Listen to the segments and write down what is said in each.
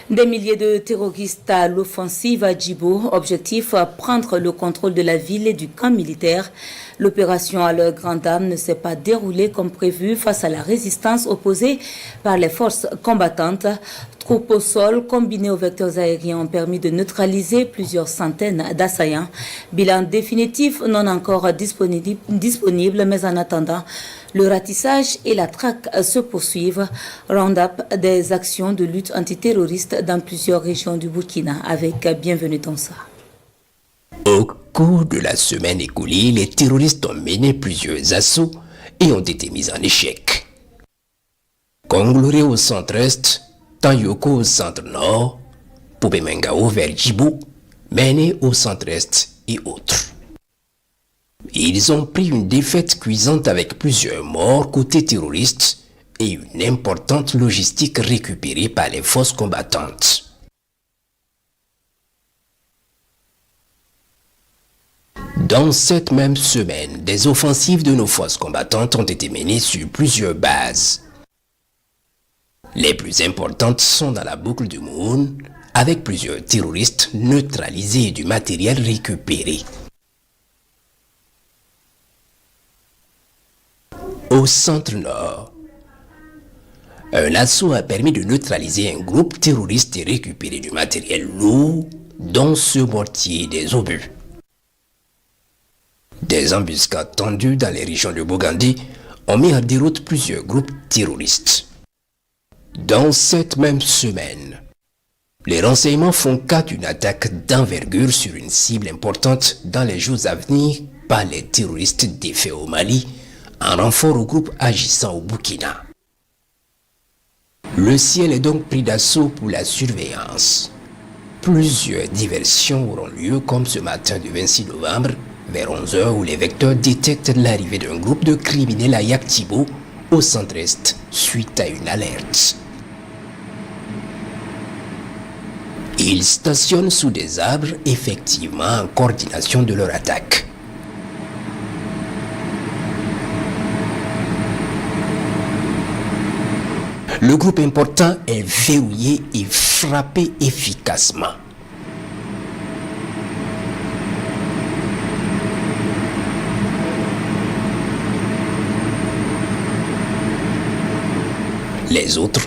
Des milliers de terroristes à l'offensive à Djibo. Objectif, prendre le contrôle de la ville et du camp militaire. L'opération à leur grande dame ne s'est pas déroulée comme prévu face à la résistance opposée par les forces combattantes. Troupes au sol combinées aux vecteurs aériens ont permis de neutraliser plusieurs centaines d'assaillants. Bilan définitif non encore disponible, mais en attendant, le ratissage et la traque se poursuivent. Round-up des actions de lutte antiterroriste dans plusieurs régions du Burkina avec Bienvenue Tonsa. Au cours de la semaine écoulée, les terroristes ont mené plusieurs assauts et ont été mis en échec. Konglouré au centre-est, Tanyoko au centre-nord, Poupemengao vers Djibo, Méné au centre-est et autres. Ils ont pris une défaite cuisante avec plusieurs morts côté terroristes et une importante logistique récupérée par les forces combattantes. Dans cette même semaine, des offensives de nos forces combattantes ont été menées sur plusieurs bases. Les plus importantes sont dans la boucle du Moon, avec plusieurs terroristes neutralisés et du matériel récupéré. Au centre-nord, un assaut a permis de neutraliser un groupe terroriste et récupérer du matériel lourd, dont ce mortier et des obus. Des embuscades tendues dans les régions de Bogandi ont mis en déroute plusieurs groupes terroristes. Dans cette même semaine, les renseignements font cas d'une attaque d'envergure sur une cible importante dans les jours à venir par les terroristes défaits au Mali, en renfort au groupe agissant au Burkina. Le ciel est donc pris d'assaut pour la surveillance. Plusieurs diversions auront lieu comme ce matin du 26 novembre, vers 11h où les vecteurs détectent l'arrivée d'un groupe de criminels à Yaktibo, au centre-est, suite à une alerte. Ils stationnent sous des arbres, effectivement en coordination de leur attaque. Le groupe important est verrouillé et frappé efficacement. Les autres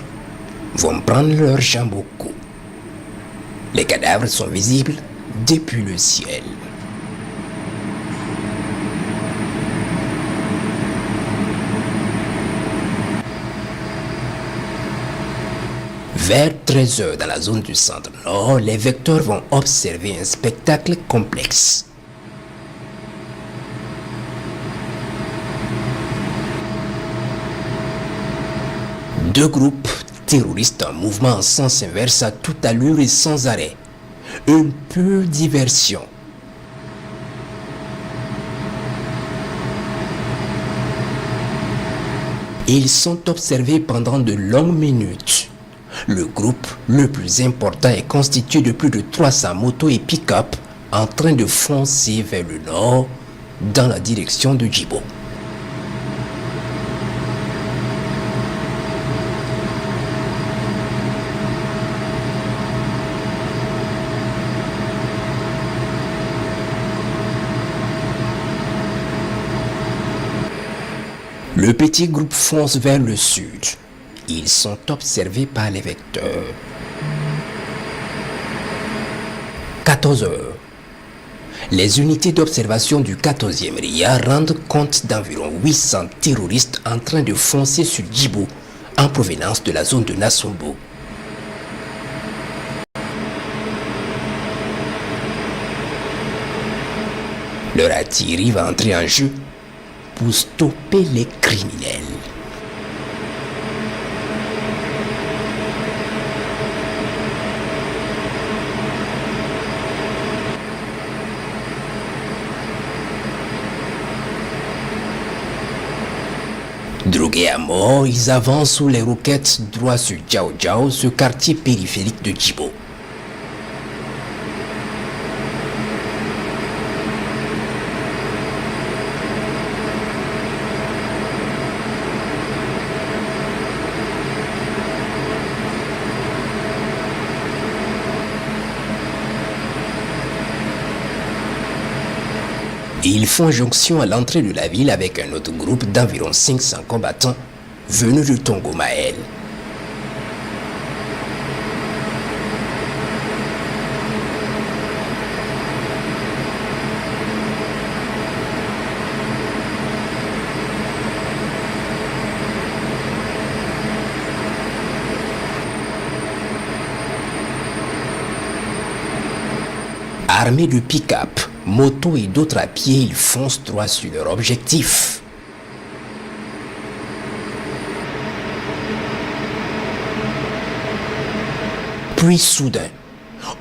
vont prendre leur jambe au cou. Les cadavres sont visibles depuis le ciel. Vers 13h dans la zone du centre-nord, les vecteurs vont observer un spectacle complexe. Deux groupes terroristes en mouvement en sens inverse à toute allure et sans arrêt. Une pure diversion. Ils sont observés pendant de longues minutes. Le groupe le plus important est constitué de plus de 300 motos et pick-up en train de foncer vers le nord dans la direction de Djibo. Le petit groupe fonce vers le sud. Ils sont observés par les vecteurs. 14h. Les unités d'observation du 14e RIA rendent compte d'environ 800 terroristes en train de foncer sur Djibo en provenance de la zone de Nassombo. Leur artillerie va entrer en jeu pour stopper les criminels. Drogués à mort, ils avancent sous les roquettes droit sur Djao Djao, ce quartier périphérique de Djibo. Ils font jonction à l'entrée de la ville avec un autre groupe d'environ 500 combattants venus de Tongomaël. Armés de pick-up, motos et d'autres à pied, ils foncent droit sur leur objectif. Puis soudain,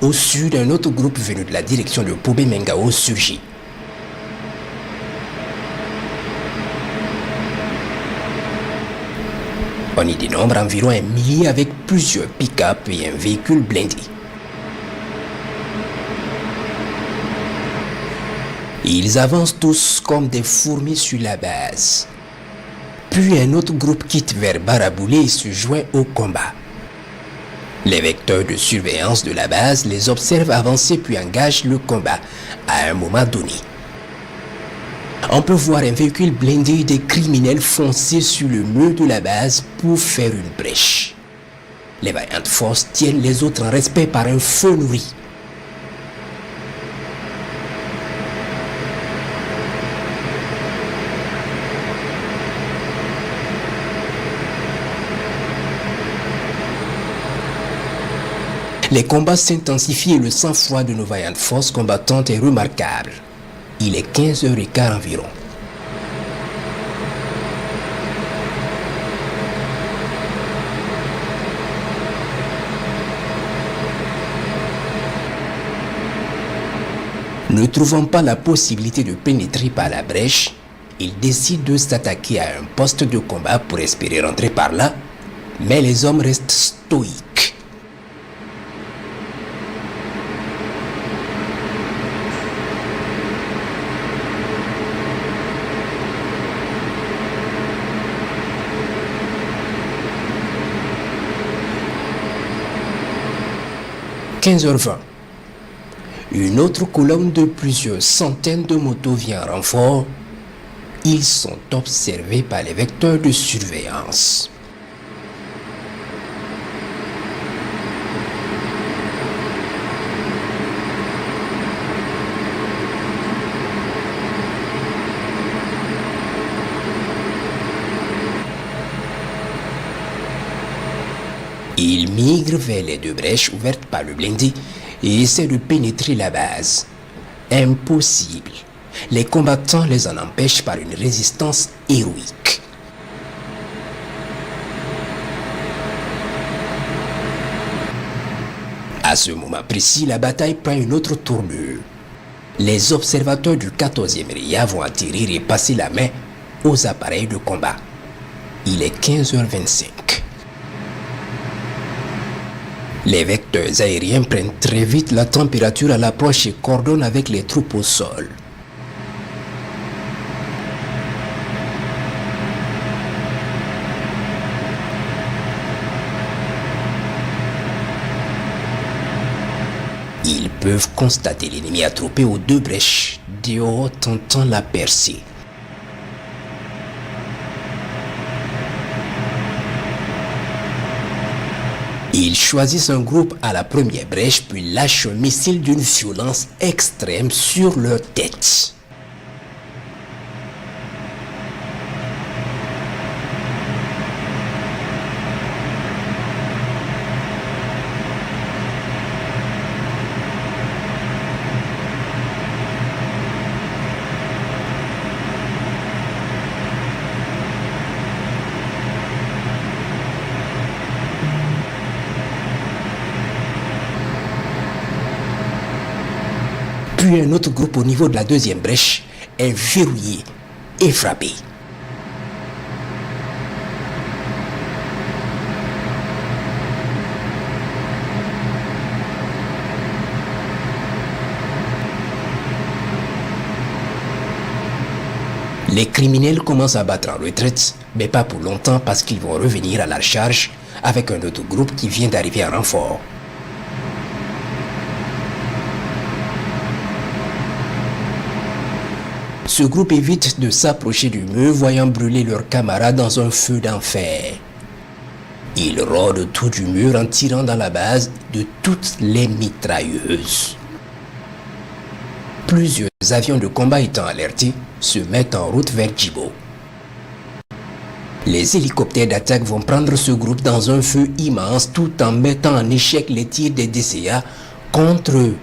au sud, un autre groupe venu de la direction de Pobé Mengao surgit. On y dénombre environ 1 millier avec plusieurs pick-up et un véhicule blindé. Ils avancent tous comme des fourmis sur la base. Puis un autre groupe quitte vers Baraboulé et se joint au combat. Les vecteurs de surveillance de la base les observent avancer puis engagent le combat à un moment donné. On peut voir un véhicule blindé et des criminels foncer sur le mur de la base pour faire une brèche. Les vaillantes forces tiennent les autres en respect par un feu nourri. Les combats s'intensifient et le sang-froid de nos vaillantes forces combattantes est remarquable. Il est 15h15 environ. Ne trouvant pas la possibilité de pénétrer par la brèche, ils décident de s'attaquer à un poste de combat pour espérer rentrer par là, mais les hommes restent stoïques. « 15h20. Une autre colonne de plusieurs centaines de motos vient en renfort. Ils sont observés par les vecteurs de surveillance. Ils migrent vers les deux brèches ouvertes par le blindé et essaient de pénétrer la base. Impossible. Les combattants les en empêchent par une résistance héroïque. À ce moment précis, la bataille prend une autre tournure. Les observateurs du 14e RIA vont atterrir et passer la main aux appareils de combat. Il est 15h25. Les vecteurs aériens prennent très vite la température à l'approche et coordonnent avec les troupes au sol. Ils peuvent constater l'ennemi attroupé aux deux brèches, de haut tentant la percée. Ils choisissent un groupe à la première brèche puis lâchent un missile d'une violence extrême sur leur tête. Puis un autre groupe au niveau de la deuxième brèche est verrouillé et frappé. Les criminels commencent à battre en retraite, mais pas pour longtemps parce qu'ils vont revenir à la charge avec un autre groupe qui vient d'arriver en renfort. Ce groupe évite de s'approcher du mur, voyant brûler leurs camarades dans un feu d'enfer. Ils rôdent autour du mur en tirant dans la base de toutes les mitrailleuses. Plusieurs avions de combat étant alertés, se mettent en route vers Djibo. Les hélicoptères d'attaque vont prendre ce groupe dans un feu immense tout en mettant en échec les tirs des DCA contre eux.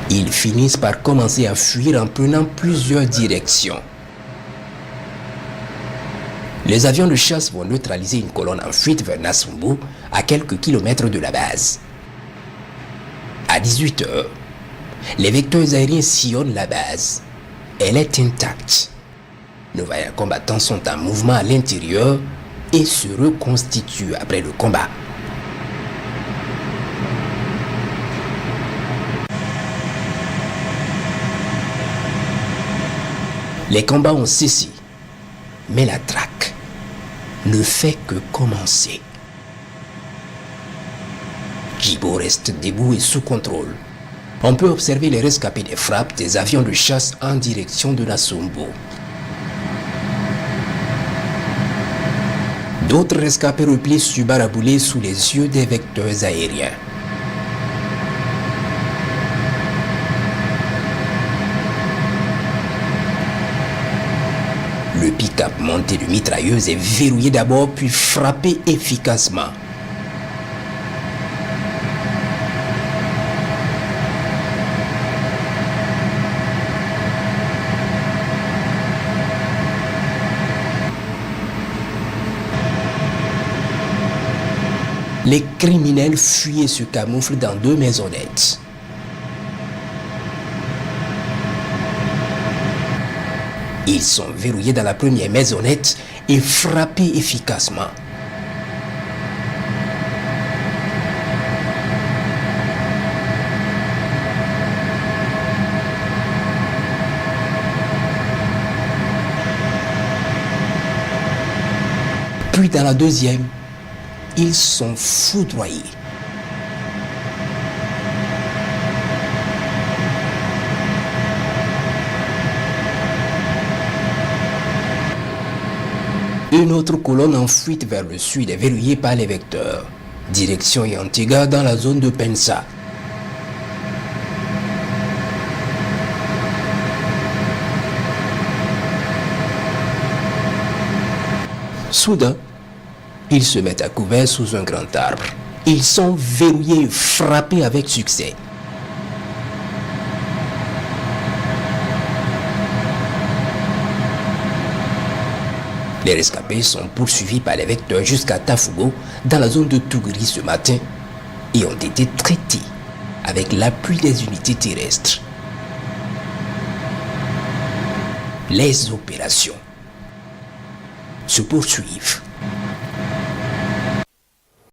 Ils finissent par commencer à fuir en prenant plusieurs directions. Les avions de chasse vont neutraliser une colonne en fuite vers Nassumbu, à quelques kilomètres de la base. À 18 h, les vecteurs aériens sillonnent la base. Elle est intacte. Nos vaillants combattants sont en mouvement à l'intérieur et se reconstituent après le combat. Les combats ont cessé, mais la traque ne fait que commencer. Djibo reste debout et sous contrôle. On peut observer les rescapés des frappes des avions de chasse en direction de Nassumbu. D'autres rescapés replient sur Baraboulé sous les yeux des vecteurs aériens. Le pick-up monté de mitrailleuses est verrouillé d'abord puis frappé efficacement. Les criminels fuient et se camouflent dans 2 maisonnettes. Ils sont verrouillés dans la première maisonnette et frappés efficacement. Puis dans la deuxième, ils sont foudroyés. Une autre colonne en fuite vers le sud est verrouillée par les vecteurs. Direction Yantiga dans la zone de Pensa. Soudain, ils se mettent à couvert sous un grand arbre. Ils sont verrouillés et frappés avec succès. Les rescapés sont poursuivis par les vecteurs jusqu'à Tafugo, dans la zone de Tougri ce matin, et ont été traités avec l'appui des unités terrestres. Les opérations se poursuivent.